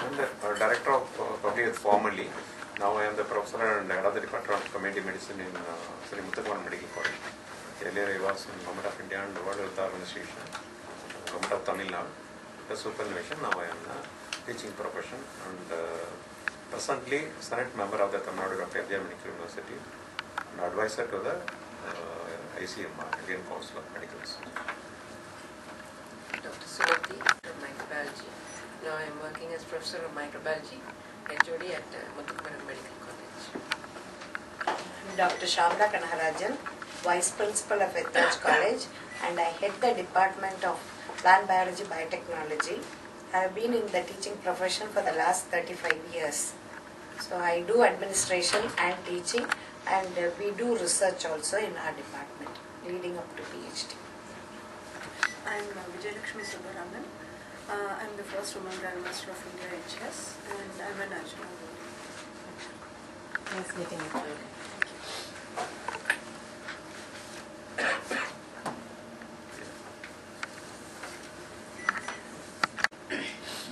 I'm the Director of Public Health formerly. Now I am the Professor and Head of the Department of Community Medicine in Sri Muthukumaran Medical College. Earlier I was in Government of India and World Health Organization, Government of Tamil Nadu. The superannuation, now I am in the teaching profession and presently Senate member of the Tamil Nadu Dr. FJ Medical University and advisor to the ICMR, Indian Council of Medical Research. Dr. Sumati from microbiology. Now I am working as Professor of Microbiology, HOD at Muthukumaran Medical College. Dr. Shamla Kanaharajan, Vice Principal of Ethaj College, and I head the Department of Plant Biology Biotechnology. I have been in the teaching profession for the last 35 years. So I do administration and teaching, and we do research also in our department, leading up to PhD. I am Vijayalakshmi Subbaraman. I am the first woman Prime Minister of India HS, and I am a national awardee. Nice meeting you.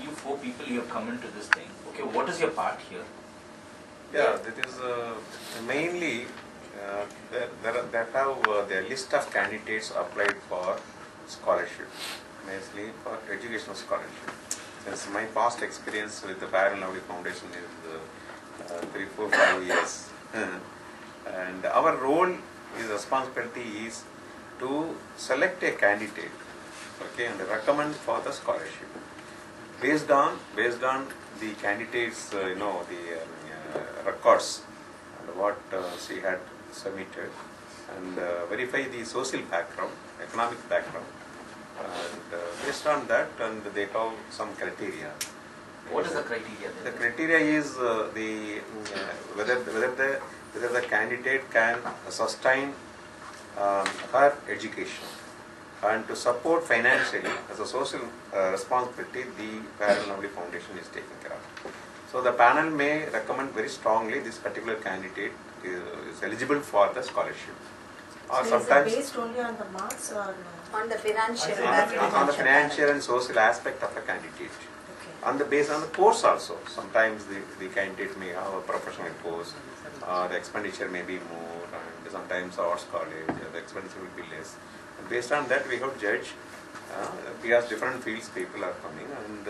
You four people, you have come into this thing. Okay, what is your part here? Yeah, that is mainly they have their list of candidates applied for scholarship, mainly for educational scholarship. Since my past experience with the Fair and Lovely Foundation is 3, 4, 5 years, and our role responsibility is to select a candidate, okay, and recommend for the scholarship based on the candidate's the records and what she had submitted, and verify the social background, economic background, and based on that, and they have some criteria. What is the criteria then? The criteria is whether the candidate can sustain her education and to support financially as a social responsibility the Fair and Lovely Foundation is taking care of. So the panel may recommend very strongly this particular candidate is eligible for the scholarship. Or So sometimes is it based only on the marks or On the financial on the financial and social aspect of the candidate. okay. On the based on the course also, sometimes the candidate may have a professional course, the expenditure may be more, and sometimes arts college, the expenditure will be less. And based on that, we have judged, because different fields people are coming, and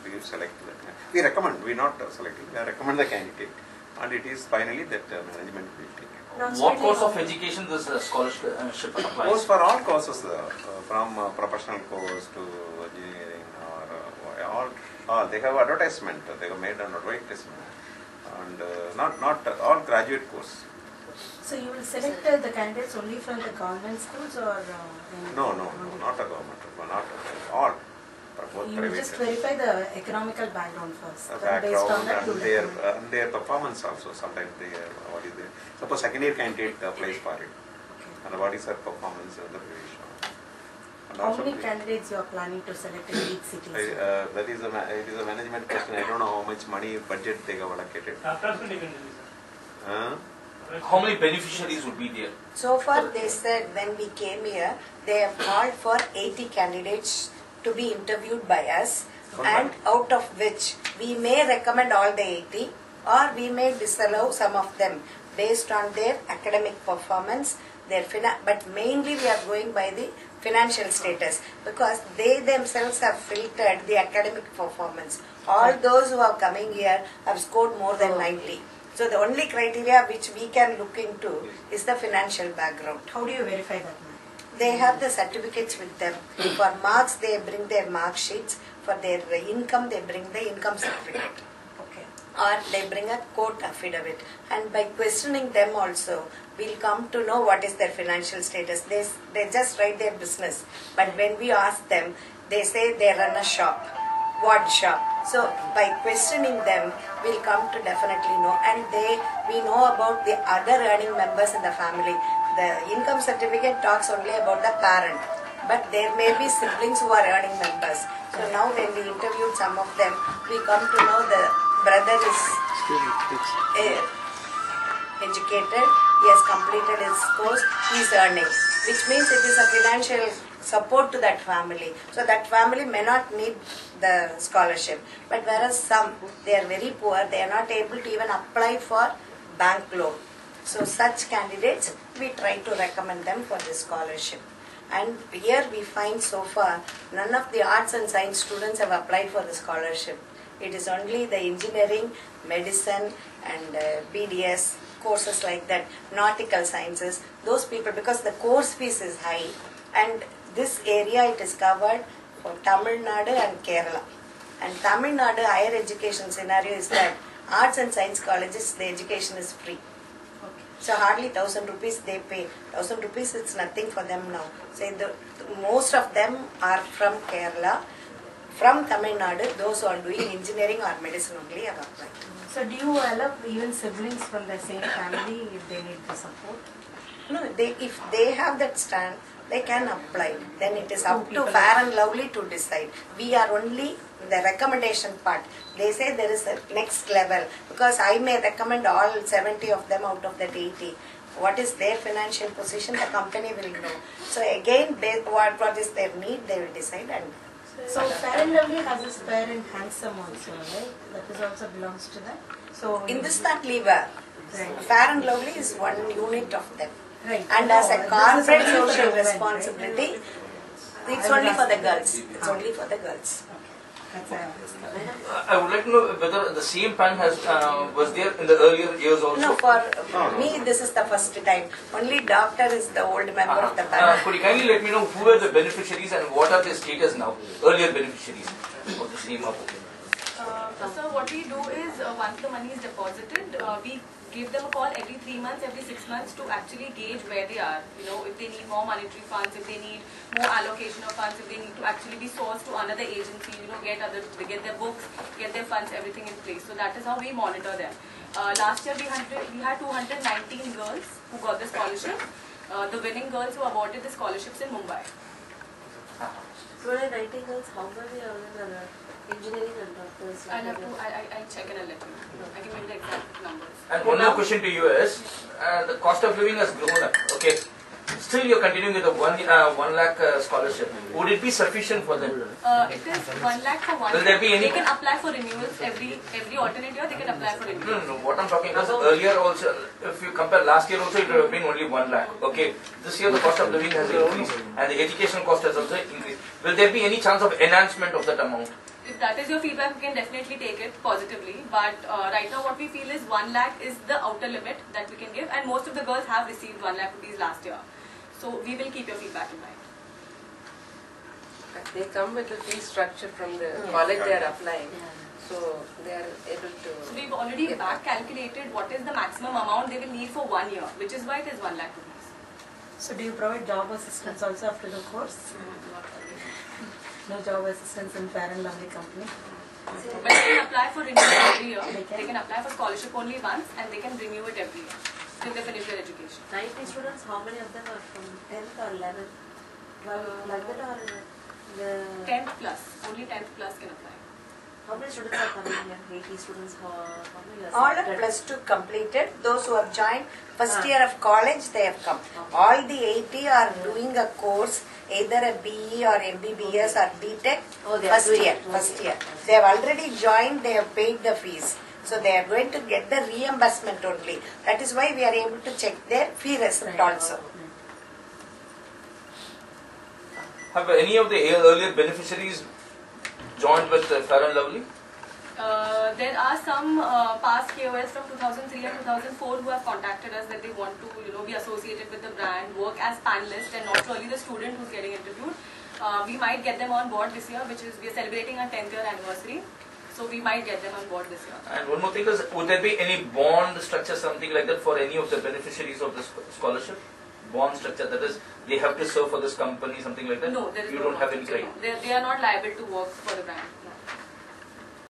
we select that. We recommend, we not selecting, we recommend the candidate, and it is finally that management will take it. What course of education this scholarship applies? Course for all courses, from professional course to engineering, or all. They have advertisement. They have made an advertisement, and not all graduate course. So you will select the candidates only from the government schools or No, not a government, not all. Both you private just verify the economical background first. Then background based on that, you and recommend. their performance also. Sometimes what is there? Suppose second year candidate applies for it, Okay. and what is her performance in the previous one? And How also many candidates you are planning to select in each city? that is it is a management question. I don't know how much money budget they have allocated. How many beneficiaries would be there? So far, they said when we came here, they have called for 80 candidates to be interviewed by us, and out of which we may recommend all the 80, or we may disallow some of them based on their academic performance, but mainly we are going by the financial status, because they themselves have filtered the academic performance. All those who are coming here have scored more than 90. So the only criteria which we can look into is the financial background. How do you verify that, ma'am? They have the certificates with them. For marks, they bring their mark sheets. For their income, they bring the income certificate. Okay. Or they bring a court affidavit. And by questioning them also, we'll come to know what is their financial status. They just write their business. But when we ask them, they say they run a shop. What shop? So by questioning them, we'll come to definitely know. And we know about the other earning members in the family. The income certificate talks only about the parent, but there may be siblings who are earning members. So now when we interviewed some of them, we come to know the brother is educated, he has completed his course, he is earning, which means it is a financial support to that family. So that family may not need the scholarship. But whereas some, they are very poor, they are not able to even apply for bank loan. So such candidates, we try to recommend them for this scholarship. And here we find so far, none of the arts and science students have applied for the scholarship. It is only the engineering, medicine and BDS courses like that, nautical sciences, those people, because the course fees is high. And this area it is covered for Tamil Nadu and Kerala. And Tamil Nadu higher education scenario is that arts and science colleges, the education is free. So hardly 1,000 rupees they pay. 1,000 rupees it's nothing for them now. So most of them are from Kerala. From Tamil Nadu, those who are doing engineering or medicine only have applied. So do you allow even siblings from the same family if they need the support? No, if they have that stand, they can apply. Then it is up to people Fair and Lovely to decide. We are only the recommendation part. They say there is a next level because I may recommend all 70 of them out of that 80. What is their financial position, the company will know. So again, what is their need, they will decide. And So Fair and Lovely has this Fair and Handsome also, right? That is also belongs to that. So in this that lever, Right. Fair and Lovely is one unit of them. Right. And No, as a this is corporate only for social women, right? responsibility, it's I only will for the ask girls. them. It's only for the girls. That's I understand. I would like to know whether the same plan was there in the earlier years also. No, for me, this is the first time. Only doctor is the old member of the family. Could you kindly let me know who were the beneficiaries and what are their status now? Earlier beneficiaries of the same opportunity. So what we do is once the money is deposited, we give them a call every 3 months, every 6 months to actually gauge where they are. You know, if they need more monetary funds, if they need more allocation of funds, if they need to actually be sourced to another agency, you know, get their books, get their funds, everything in place. So that is how we monitor them. Last year we had 219 girls who got the scholarship. The winning girls who awarded the scholarships in Mumbai. So when 19 girls, how many are in engineering and doctors? I'll check and I'll let you know. I can give you the exact numbers. And one more question to you is, the cost of living has grown up. Okay, still you're continuing with the 1 lakh scholarship. Would it be sufficient for them? It is 1 lakh for 1 Will there be year. any- They can apply for renewals every alternate year. They can apply for renewals. No. What I'm talking about earlier also, if you compare last year also, it would have been only 1 lakh. Okay, this year the cost of living has increased and the education cost has also increased. Will there be any chance of enhancement of that amount? If that is your feedback, we can definitely take it positively. But right now what we feel is 1 lakh is the outer limit that we can give, and most of the girls have received 1 lakh rupees last year. So we will keep your feedback in mind. They come with the fee structure from the college they are applying. So they are able to... So we've already back calculated what is the maximum amount they will need for 1 year, which is why it is 1 lakh rupees. So do you provide job assistance also after the course? No job assistance in Fair and Lovely company? But they can apply for renewal every year. They can apply for scholarship only once and they can renew it every year till they finish their education. 90 students, how many of them are from 10th or 11th? Like that or the... 10th plus, only 10th plus can apply. How many students are coming here? 80 students, how many are All are selected? plus 2 completed. Those who have joined first year of college, they have come. All the 80 are doing a course, either a BE or MBBS or BTech, Oh, they are first doing year. it. First year. They have already joined, they have paid the fees. So they are going to get the reimbursement only. That is why we are able to check their fee receipt also. Have any of the earlier beneficiaries joined with Fair and Lovely? There are some past KOS from 2003 and 2004 who have contacted us that they want to, be associated with the brand, work as panelists, and not really the student who's getting interviewed. We might get them on board this year, which is we are celebrating our 10th year anniversary. So we might get them on board this year. And one more thing is, would there be any bond structure, something like that, for any of the beneficiaries of this scholarship? Bond structure, that is, they have to serve for this company, something like that? No, there is You no don't have bond any structure, criteria. no. They are not liable to work for the brand.